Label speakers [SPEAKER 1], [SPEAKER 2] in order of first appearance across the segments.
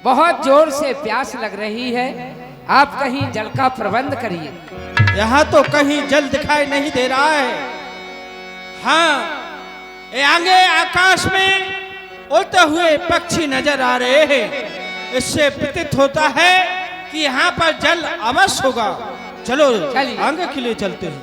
[SPEAKER 1] बहुत जोर से प्यास लग रही है, आप कहीं जल का प्रबंध करिए।
[SPEAKER 2] यहाँ तो कहीं जल दिखाई नहीं दे रहा है। हाँ, ये आगे आकाश में उड़ते हुए पक्षी नजर आ रहे हैं। इससे प्रतीत होता है कि यहाँ पर जल अवश्य होगा। चलो आगे के लिए चलते हैं।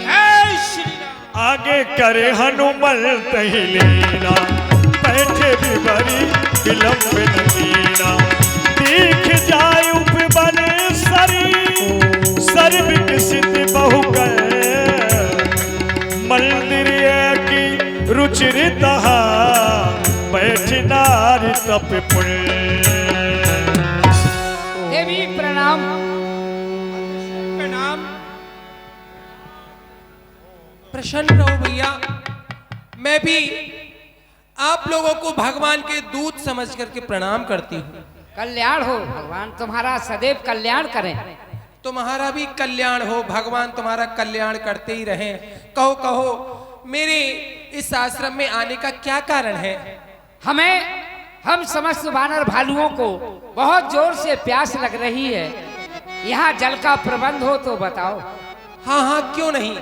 [SPEAKER 2] जय श्री राम।
[SPEAKER 3] आगे करे हनुमल तहिलेना, बैठे भी बड़ी विलंब नदीना। दिख जाय उपवन सर विकसित बहु मंदिर की रुचिर तहा, बैठ नारी तप पुण्य।
[SPEAKER 1] देवी प्रणाम।
[SPEAKER 2] प्रणाम।
[SPEAKER 4] प्रसन्न रहो भैया। मैं भी आप लोगों को भगवान के दूत समझ करके प्रणाम करती हूँ।
[SPEAKER 1] कल्याण हो, भगवान तुम्हारा सदैव कल्याण करें।
[SPEAKER 4] तुम्हारा भी कल्याण हो, भगवान तुम्हारा कल्याण करते ही रहें। कहो कहो, मेरे इस आश्रम में आने का क्या कारण है?
[SPEAKER 1] हम समस्त वानर भालुओं को बहुत जोर से प्यास लग रही है, यहाँ जल का प्रबंध हो तो बताओ।
[SPEAKER 4] हाँ हाँ, क्यों नहीं।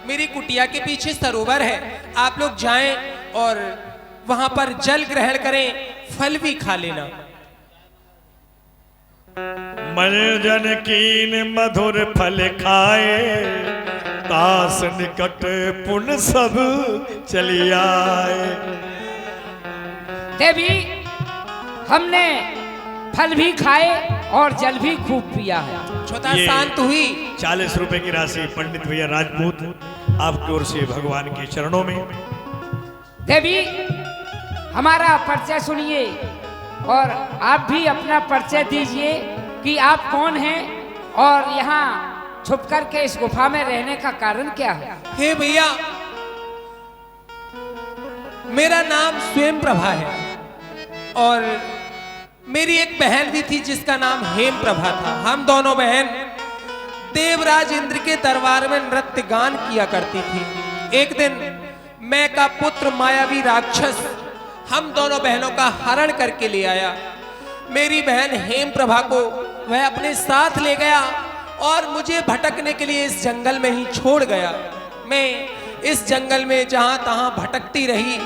[SPEAKER 4] मेरी कुटिया के पीछे सरोवर है, आप लोग जाएं और वहां पर जल ग्रहण करें, फल भी खा लेना।
[SPEAKER 3] मर्जन कीन मधुर फल खाए, तास निकट पुन सब चली आए।
[SPEAKER 1] देवी, हमने फल भी खाए और जल भी खूब पिया है।
[SPEAKER 4] छोटा शांत हुई।
[SPEAKER 3] 40 रुपए की राशि पंडित भैया राजपूत आपकी ओर से भगवान के चरणों में।
[SPEAKER 1] देवी, हमारा परिचय सुनिए और आप भी अपना परिचय दीजिए कि आप कौन हैं और यहाँ छुप कर के इस गुफा में रहने का कारण क्या है।
[SPEAKER 4] हे भैया, मेरा नाम स्वयं प्रभा है और मेरी एक बहन भी थी जिसका नाम हेम प्रभा था। हम दोनों बहन देवराज इंद्र के दरबार में नृत्य गान किया करती थी। एक दिन मैं का पुत्र मायावी राक्षस हम दोनों बहनों का हरण करके ले आया। मेरी बहन हेम प्रभा को वह अपने साथ ले गया और मुझे भटकने के लिए इस जंगल में ही छोड़ गया। मैं इस जंगल में जहां तहां भटकती रही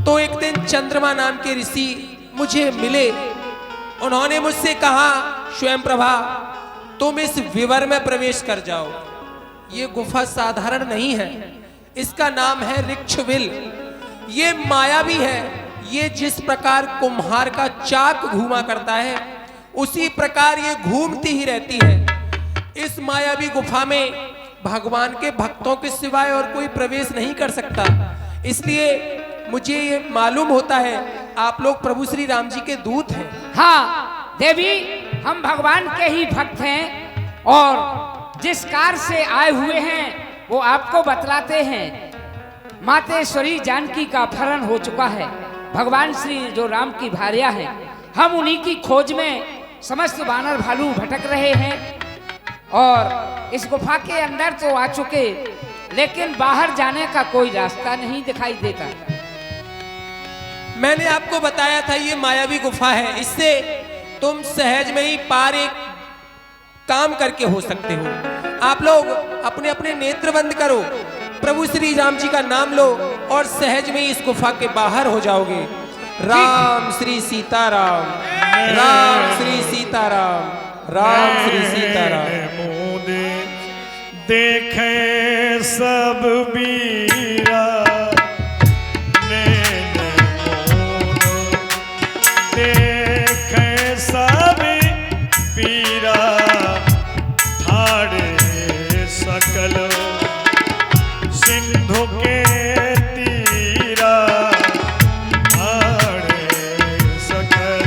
[SPEAKER 4] तो एक दिन चंद्रमा नाम के ऋषि मुझे मिले। उन्होंने मुझसे कहा, स्वयं प्रभा तुम इस विवर में प्रवेश कर जाओ। ये गुफा साधारण नहीं है, इसका नाम है ऋक्षविल। ये मायावी है। ये जिस प्रकार कुम्हार का चाक घूमा करता है उसी प्रकार ये घूमती ही रहती है। इस मायावी गुफा में भगवान के भक्तों के सिवाय और कोई प्रवेश नहीं कर सकता। इसलिए मुझे ये मालूम होता है आप लोग प्रभु श्री राम जी के दूत हैं।
[SPEAKER 1] हाँ देवी, हम भगवान के ही भक्त हैं और जिस कार से आए हुए हैं वो आपको बतलाते हैं। मातेश्वरी जानकी का अपहरण हो चुका है। भगवान श्री जो राम की भार्या है, हम उन्हीं की खोज में समस्त वानर भालू भटक रहे हैं और इस गुफा के अंदर तो आ चुके, लेकिन बाहर जाने का कोई रास्ता नहीं दिखाई देता।
[SPEAKER 4] मैंने आपको बताया था ये मायावी गुफा है, इससे तुम सहज में ही पार एक काम करके हो सकते हो। आप लोग अपने अपने नेत्र बंद करो, प्रभु श्री राम जी का नाम लो और सहज में इस गुफा के बाहर हो जाओगे। राम श्री सीताराम, राम श्री सीताराम, राम श्री सीताराम।
[SPEAKER 3] देखे सब बीरा, देखे सब बीरा, ठाड़े सकल सिंधु के तीरा, ठाड़े सकल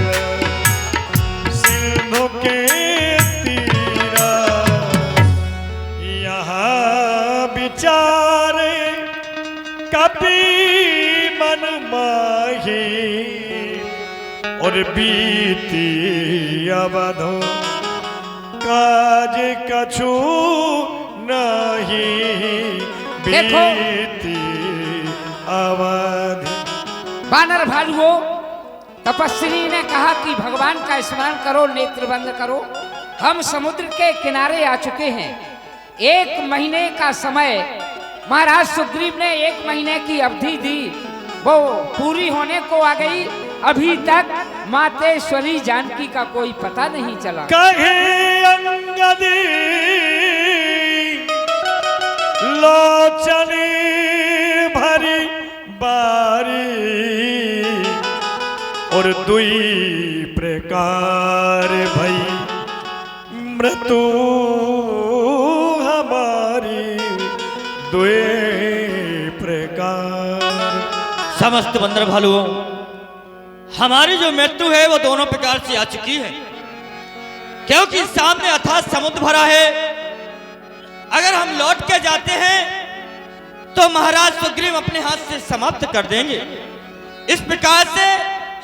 [SPEAKER 3] सिंधु के तीरा। यहाँ विचारे कपि मन माही, और बीती अवधो काज कछु नहीं, बीती अवधि।
[SPEAKER 1] वानर भालुओं, तपस्विनी ने कहा कि भगवान का स्मरण करो, नेत्र बंद करो। हम समुद्र के किनारे आ चुके हैं। 1 महीने का समय महाराज सुग्रीव ने 1 महीने की अवधि दी, वो पूरी होने को आ गई। अभी तक मातेश्वरी जानकी का कोई पता नहीं चला।
[SPEAKER 3] कहे अंगदी लोचनी भरी बारी और दुई प्रकार भई मृत्यु हमारी दुए प्रकार।
[SPEAKER 5] समस्त बंदर भालुओं, हमारी जो मृत्यु है वो दोनों प्रकार से आ चुकी है, क्योंकि सामने अथाह समुद्र भरा है। अगर हम लौट के जाते हैं तो महाराज सुग्रीव अपने हाथ से समाप्त कर देंगे। इस प्रकार से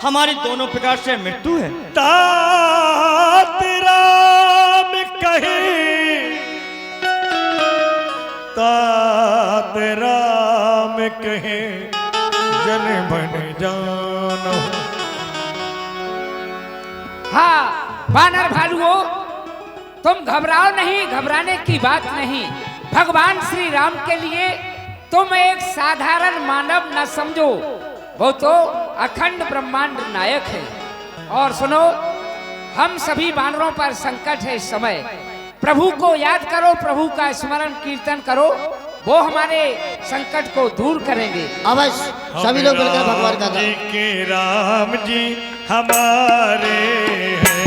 [SPEAKER 5] हमारी दोनों प्रकार से मृत्यु है।
[SPEAKER 3] तात राम कहे, तात राम कहे जन बन जानो।
[SPEAKER 1] हाँ वानर भालुओं, तुम घबराओ नहीं, घबराने की बात नहीं। भगवान श्री राम के लिए तुम एक साधारण मानव न समझो, वो तो अखंड ब्रह्मांड नायक है। और सुनो, हम सभी वानरों पर संकट है इस समय। प्रभु को याद करो, प्रभु का स्मरण कीर्तन करो, वो हमारे संकट को दूर करेंगे।
[SPEAKER 6] अवश्य सभी लोग मिलकर भगवान का
[SPEAKER 3] जी के राम जी हमारे हैं।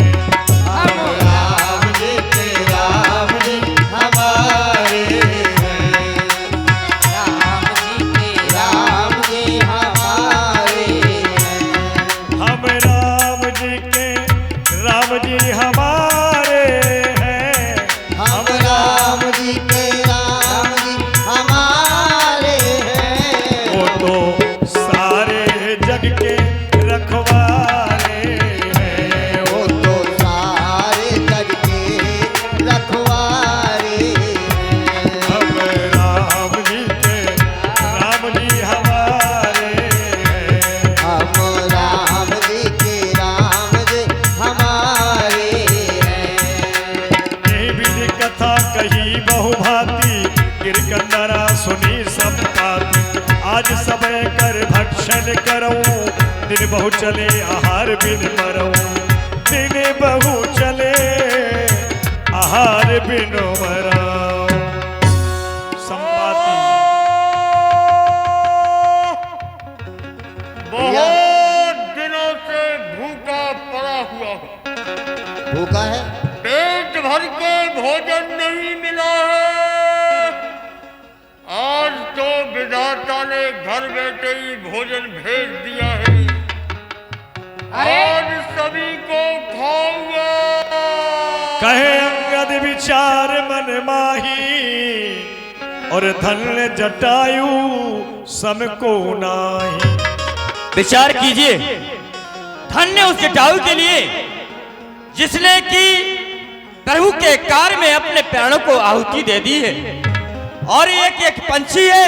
[SPEAKER 6] राम जी के राम जी हमारे हैं।
[SPEAKER 1] राम जी के
[SPEAKER 6] राम जी हमारे हैं।
[SPEAKER 3] हम राम जी के राम जी हमारे हैं।
[SPEAKER 6] हम राम जी के राम जी हमारे हैं।
[SPEAKER 3] वो तो सारे जग के रखवाले हैं।
[SPEAKER 6] वो तो सारे जग के रखवारे हैं।
[SPEAKER 3] हम राम जी के राम जी हमारे हैं।
[SPEAKER 6] हम राम जी के राम जी हमारे हैं।
[SPEAKER 3] यही विधि कथा कही बहुभांति, गिरकंदरा सुनी सब बात। आज सबे कर भक्षण करऊं, दिन बहु चले आहार बिन मरऊं। दिन बहु चले आहार बिन मरऊं। संपाति
[SPEAKER 7] बहुत दिनों से भूखा पड़ा हुआ हूँ।
[SPEAKER 6] भूखा है?
[SPEAKER 7] पेट भर के भोजन नहीं मिला है। आज तो विधाता ने घर बैठे ही भोजन भेज दिया है।
[SPEAKER 1] अरे!
[SPEAKER 7] आज सभी को खाऊंगा।
[SPEAKER 3] कहे अंगद विचार मन माही, और धन्य जटायु सम को नाही।
[SPEAKER 5] विचार कीजिए, धन्य उस जटायु के लिए जिसने कि प्रभु के कार्य में अपने प्राणों को आहुति दे दी है। और एक एक पंछी है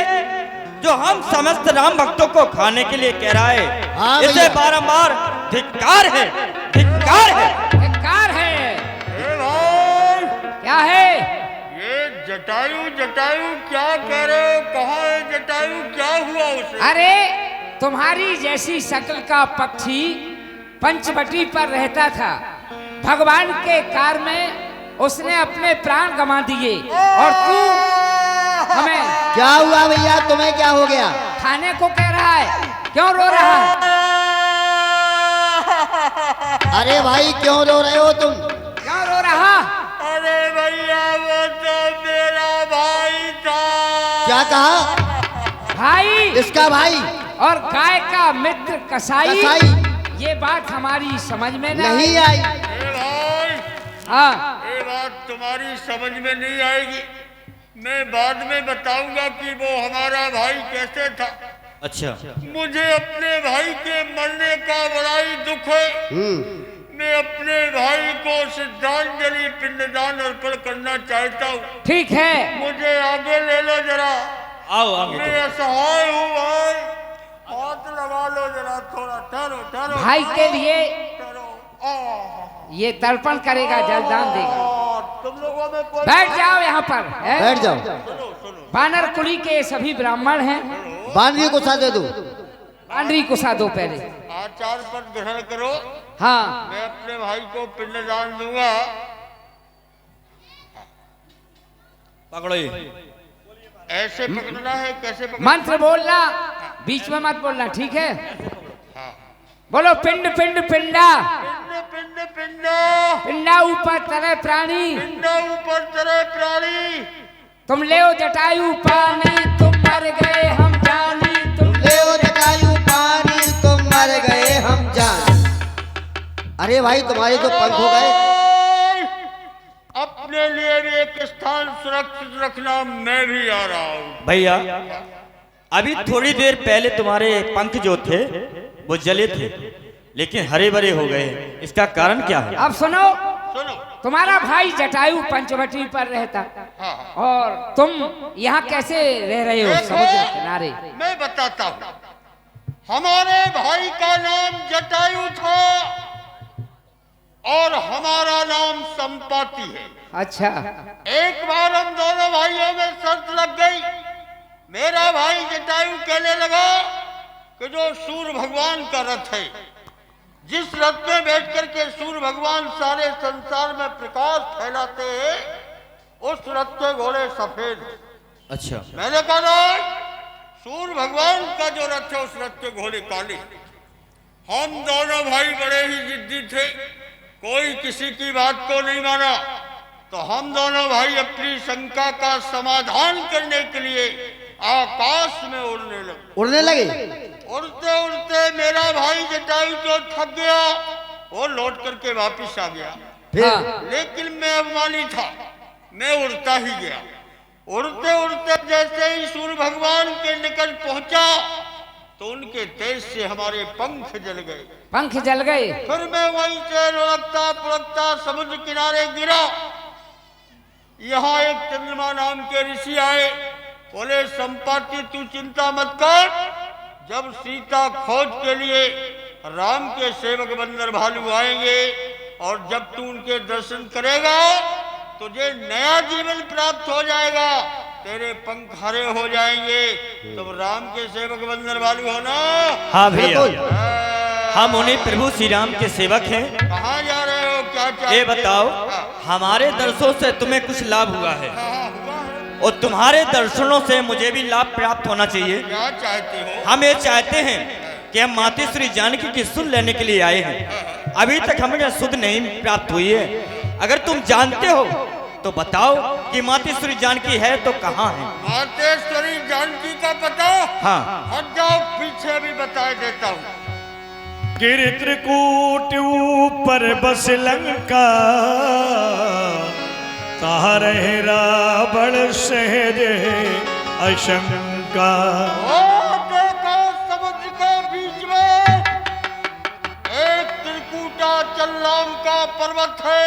[SPEAKER 5] जो हम समस्त राम भक्तों को खाने के लिए कह रहा है।
[SPEAKER 6] हाँ
[SPEAKER 5] इसे
[SPEAKER 6] भैया।
[SPEAKER 5] बारंबार धिक्कार है, धिक्कार है।
[SPEAKER 1] धिक्कार है।
[SPEAKER 7] ए भाई,
[SPEAKER 1] क्या है?
[SPEAKER 7] ये जटायु जटायु क्या कह रहे हो? कहाँ है जटायु? क्या हुआ उसे?
[SPEAKER 1] अरे तुम्हारी जैसी शक्ल का पक्षी पंचवटी पर रहता था। भगवान के कार्य में उसने अपने प्राण गंवा दिए, और तू हमें
[SPEAKER 6] क्या हुआ भैया, तुम्हें क्या हो गया?
[SPEAKER 1] खाने को कह रहा है? क्यों रो रहा है?
[SPEAKER 6] अरे भाई क्यों रो रहे हो तुम?
[SPEAKER 1] क्यों रो रहा?
[SPEAKER 7] अरे भैया, वो तो मेरा भाई था।
[SPEAKER 6] क्या कहा?
[SPEAKER 1] भाई
[SPEAKER 6] इसका भाई?
[SPEAKER 1] और गाय का मित्र कसाई।
[SPEAKER 6] कसाई?
[SPEAKER 1] ये बात हमारी समझ में
[SPEAKER 6] नहीं आई।
[SPEAKER 7] ए भाई,
[SPEAKER 1] हाँ
[SPEAKER 7] ये बात तुम्हारी समझ में नहीं आएगी। मैं बाद में बताऊंगा कि वो हमारा भाई कैसे था।
[SPEAKER 5] अच्छा,
[SPEAKER 7] मुझे अपने भाई के मरने का बड़ा ही दुख है। मैं अपने भाई को श्रद्धांजलि पिंडदान अर्पण करना चाहता हूँ।
[SPEAKER 1] ठीक है,
[SPEAKER 7] मुझे आगे ले लो जरा।
[SPEAKER 5] आओ आगे।
[SPEAKER 7] मैं असहाय हूँ भाई, हाथ लगा लो जरा थोड़ा, ठहरो ठहरो।
[SPEAKER 1] भाई के लिए
[SPEAKER 7] ठहरो।
[SPEAKER 1] ये तर्पण करेगा, जलदान देगा।
[SPEAKER 7] तुम लोगों में कोई
[SPEAKER 1] बैठ जाओ यहाँ पर है?
[SPEAKER 6] बैठ जाओ।
[SPEAKER 7] सुनो सुनो,
[SPEAKER 1] बानर कुली के सभी ब्राह्मण हैं।
[SPEAKER 6] बानरी को साथ दे दो।
[SPEAKER 1] बानरी को सा दो पहले।
[SPEAKER 7] आचार पर ग्रहण करो।
[SPEAKER 1] हाँ,
[SPEAKER 7] मैं अपने भाई को पिंडदान दूंगा।
[SPEAKER 5] पकड़ो ये।
[SPEAKER 7] ऐसे पकड़ना है, कैसे पकड़ना?
[SPEAKER 1] मंत्र बोलना, बीच में मत बोलना, ठीक है? बोलो पिंड पिंड पिंडा,
[SPEAKER 7] पिंड पिंड पिंड,
[SPEAKER 1] पिंडा ऊपर तरे प्राणी,
[SPEAKER 7] पिंड ऊपर चले प्राणी।
[SPEAKER 1] तुम ले जटायु पानी, तुम मर गए हम जानी, तुम
[SPEAKER 6] ले ओ जटायु पानी, तुम मर गए हम जान। अरे भाई तुम्हारे तो पंख हो गए।
[SPEAKER 7] अपने लिए भी एक स्थान सुरक्षित रखना, मैं भी आ रहा हूँ।
[SPEAKER 5] भैया अभी थोड़ी देर पहले तुम्हारे पंख जो थे वो जले थे, लेकिन हरे भरे हो गए। इसका कारण क्या है?
[SPEAKER 1] अब सुनो,
[SPEAKER 7] सुनो।
[SPEAKER 1] तुम्हारा भाई जटायु पंचवटी पर रहता
[SPEAKER 7] हाँ।
[SPEAKER 1] और तुम यहाँ कैसे रह रहे हो समुद्र किनारे?
[SPEAKER 7] मैं बताता हूँ। हमारे भाई का नाम जटायु था और हमारा नाम संपाति है।
[SPEAKER 1] अच्छा,
[SPEAKER 7] एक बार हम दोनों भाइयों में शर्त लग गई। मेरा भाई जटायु कहने लगा कि जो सूर्य भगवान का रथ है, जिस रथ में बैठ कर के सूर्य भगवान सारे संसार में प्रकाश फैलाते हैं, उस रथ के घोड़े सफेद हैं।
[SPEAKER 5] अच्छा,
[SPEAKER 7] मैंने कहा नहीं, सूर्य भगवान का जो रथ है उस रथ के घोड़े काले। हम दोनों भाई बड़े ही जिद्दी थे, कोई किसी की बात को नहीं माना। तो हम दोनों भाई अपनी शंका का समाधान करने के लिए आकाश में उड़ने लगे।
[SPEAKER 6] उड़ने लगे।
[SPEAKER 7] उड़ते उड़ते मेरा भाई जटायु तो थक गया, वो लौट करके वापिस आ गया।
[SPEAKER 6] फिर
[SPEAKER 1] हाँ।
[SPEAKER 7] लेकिन मैं अभिमानी था, मैं उड़ता ही गया। उड़ते उड़ते जैसे ही सूर्य भगवान के निकट पहुंचा तो उनके तेज से हमारे पंख जल गए।
[SPEAKER 1] पंख जल गए।
[SPEAKER 7] फिर मैं वहीं से लुढ़कता पुढ़कता समुद्र किनारे गिरा। यहाँ एक चंद्रमा नाम के ऋषि आए, बोले संपाति तू चिंता मत कर, जब सीता खोज के लिए राम के सेवक बंदर भालू आएंगे और जब तू उनके दर्शन करेगा तुझे नया जीवन प्राप्त हो जाएगा, तेरे पंख हरे हो जाएंगे। तुम राम के सेवक बंदर भालू हो ना?
[SPEAKER 5] हाँ भैया,
[SPEAKER 6] बिल्कुल।
[SPEAKER 5] हम उन्हीं प्रभु श्री राम के सेवक हैं।
[SPEAKER 7] कहाँ जा रहे हो, क्या चाहते
[SPEAKER 5] ये
[SPEAKER 7] हो?
[SPEAKER 5] बताओ,
[SPEAKER 7] हाँ,
[SPEAKER 5] हमारे दर्शनों से तुम्हें कुछ लाभ हुआ है
[SPEAKER 7] हाँ, हुआ है।
[SPEAKER 5] और तुम्हारे दर्शनों से मुझे भी लाभ प्राप्त होना चाहिए।
[SPEAKER 7] क्या चाहते हो?
[SPEAKER 5] हम ये चाहते हैं कि हम माता श्री जानकी की सुध लेने के लिए आए हैं। अभी तक हमें सुध नहीं प्राप्त हुई है। अगर तुम जानते हो तो बताओ कि माता श्री जानकी है तो कहाँ है?
[SPEAKER 7] मातेश्वरी जानकी का पता?
[SPEAKER 5] हाँ।
[SPEAKER 7] हट जाओ, पीछे भी बता देता हूँ।
[SPEAKER 3] गिर त्रिकूट ऊपर बस लंका, तारे रावण सहज आशंका।
[SPEAKER 7] ओ देखो समुद्र के बीच में एक त्रिकूटाचल नाम का पर्वत है,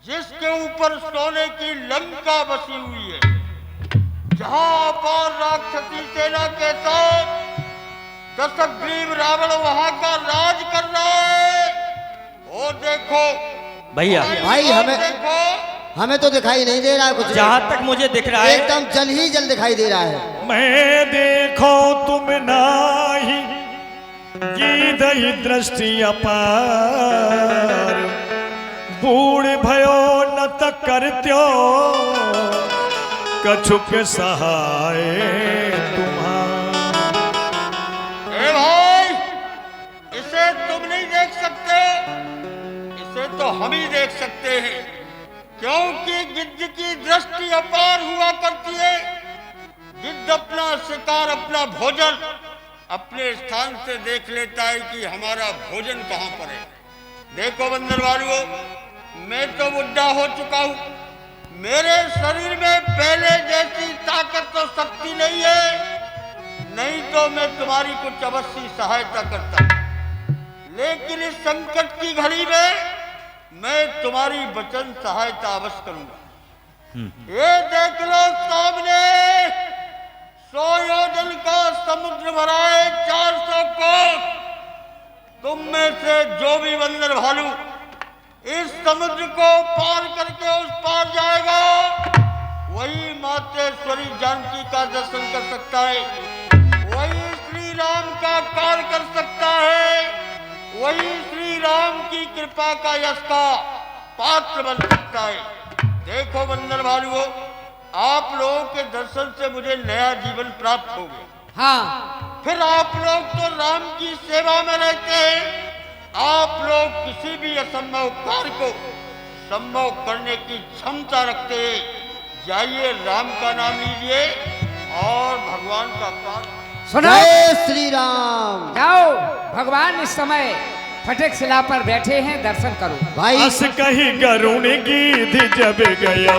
[SPEAKER 7] जिसके ऊपर सोने की लंका बसी हुई है, जहां पर राक्षसी सेना के साथ दशग्रीव रावण वहां का राज कर रहा है। वो देखो
[SPEAKER 5] भैया,
[SPEAKER 6] भाई,
[SPEAKER 7] देखो,
[SPEAKER 6] हमें तो दिखाई नहीं दे रहा है कुछ।
[SPEAKER 5] जहाँ तक मुझे दिख रहा है
[SPEAKER 6] एकदम जल ही जल दिखाई दे रहा है।
[SPEAKER 3] मैं देखो तुम नाही गीधई दृष्टि अपार, बूढ़ भयो न तक करत्यो कछुक सहाय तुम्हार।
[SPEAKER 7] ए भाई, इसे तुम नहीं देख सकते, इसे तो हम ही देख सकते हैं, क्योंकि गिद्ध की दृष्टि अपार हुआ करती है। गिद्ध अपना शिकार, अपना भोजन अपने स्थान से देख लेता है कि हमारा भोजन कहाँ पर है। देखो बंदर वालों, मैं तो बुढ़ा हो चुका हूँ, मेरे शरीर में पहले जैसी ताकत तो शक्ति नहीं है, नहीं तो मैं तुम्हारी कुछ अवश्य सहायता करता। लेकिन इस संकट की घड़ी में मैं तुम्हारी वचन सहायता अवश्य करूंगा। ये देख लो सामने 100 योजन का समुद्र भरा है, 400 कोस। तुम में से जो भी बंदर भालू इस समुद्र को पार करके उस पार जाएगा, वही मातेश्वरी जानकी का दर्शन कर सकता है, वही श्री राम का कार्य कर सकता है, वही श्री राम की कृपा का यश का पात्र बन सकता है। देखो बंदर भालुओं, आप लोगों के दर्शन से मुझे नया जीवन प्राप्त हो गया।
[SPEAKER 1] हाँ,
[SPEAKER 7] फिर आप लोग तो राम की सेवा में रहते हैं, आप लोग किसी भी असंभव कार्य को संभव करने की क्षमता रखते हैं। जाइए, राम का नाम लीजिए और भगवान का कार्य।
[SPEAKER 1] सुनो,
[SPEAKER 6] जय श्री राम।
[SPEAKER 1] जाओ, भगवान इस समय फटक शिला पर बैठे हैं, दर्शन करो।
[SPEAKER 6] भाई
[SPEAKER 3] अस कहीं गरुण गीध जब गयो,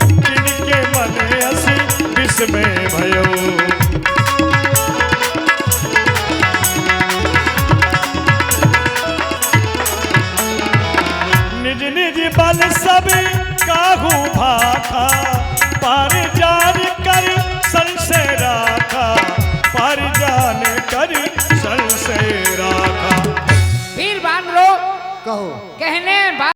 [SPEAKER 3] जिनके मन अस विस्मय भयो। निज निज बल सब काहू भाखा, पार जान कर सल से राखा, पार जान कर सल से राखा।
[SPEAKER 1] वीर बानरो
[SPEAKER 6] कहो।
[SPEAKER 1] कहने